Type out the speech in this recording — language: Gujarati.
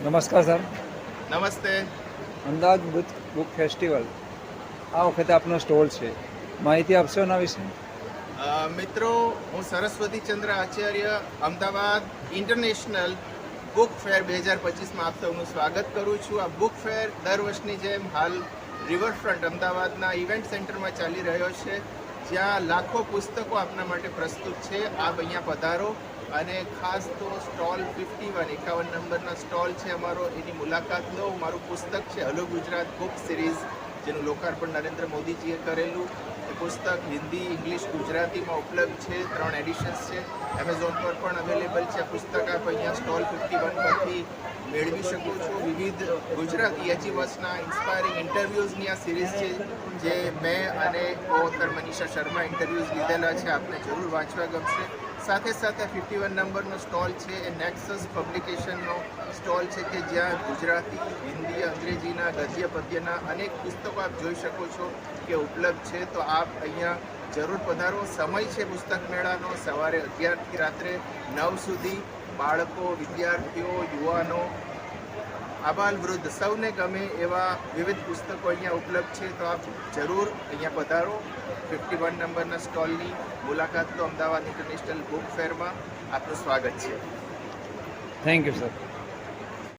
નમસ્કાર સર. નમસ્તે. અમદાવાદ બુક ફેસ્ટિવલ આ વખતે આપનો સ્ટોલ છે, માહિતી આપશો એના વિશે? મિત્રો, હું સરસ્વતી ચંદ્ર Acharya Ahmedabad international book fair 2025માં આપ સૌનું સ્વાગત કરું છું. આ બુક ફેર દર વર્ષની જેમ હાલ રિવરફ્રન્ટ અમદાવાદના ઇવેન્ટ સેન્ટરમાં ચાલી રહ્યો છે, જ્યાં લાખો પુસ્તકો આપના માટે પ્રસ્તુત છે. આપ અહીંયા પધારો અને ખાસ તો સ્ટોલ 51 નંબરના સ્ટોલ છે અમારો, એની મુલાકાત લો. મારું પુસ્તક છે હલો ગુજરાત બુક સિરીઝ, જેનું લોકાર્પણ નરેન્દ્ર મોદીજીએ કરેલું. એ પુસ્તક હિન્દી, ઇંગ્લિશ, ગુજરાતીમાં ઉપલબ્ધ છે. 3 એડિશન્સ છે. એમેઝોન પર પણ અવેલેબલ છે. આ પુસ્તક આપ અહીંયા સ્ટોલ 51 પરથી મેળવી શકો છો. વિવિધ ગુજરાતી એચિવર્સના ઇન્સ્પાયરિંગ ઇન્ટરવ્યૂઝની આ સિરીઝ છે, જે મેં અને ઓથર મનીષા શર્મા ઇન્ટરવ્યૂઝ લીધેલા છે. આપને જરૂર વાંચવા ગમશે. સાથે સાથે 51 નંબરનો સ્ટોલ છે એ નેક્સસ પબ્લિકેશનનો સ્ટોલ છે, કે જ્યાં ગુજરાતી, હિન્દી, અંગ્રેજીના, ગદ્ય પદ્યના અનેક પુસ્તકો આપ જોઈ શકો છો કે ઉપલબ્ધ છે. તો આપ અહીંયા જરૂર પધારો. સમય છે પુસ્તક મેળાનો સવારે 11થી રાત્રે 9 સુધી. બાળકો, વિદ્યાર્થીઓ, યુવાનો, આબાલ વૃદ્ધ સૌને ગમે એવા વિવિધ પુસ્તકો અહીંયા ઉપલબ્ધ છે. તો આપ જરૂર અહીંયા પધારો. 51 નંબરના સ્ટોલની મુલાકાત લો. અમદાવાદ ઇન્ટરનેશનલ બુક ફેરમાં આપનું સ્વાગત છે. Thank you sir.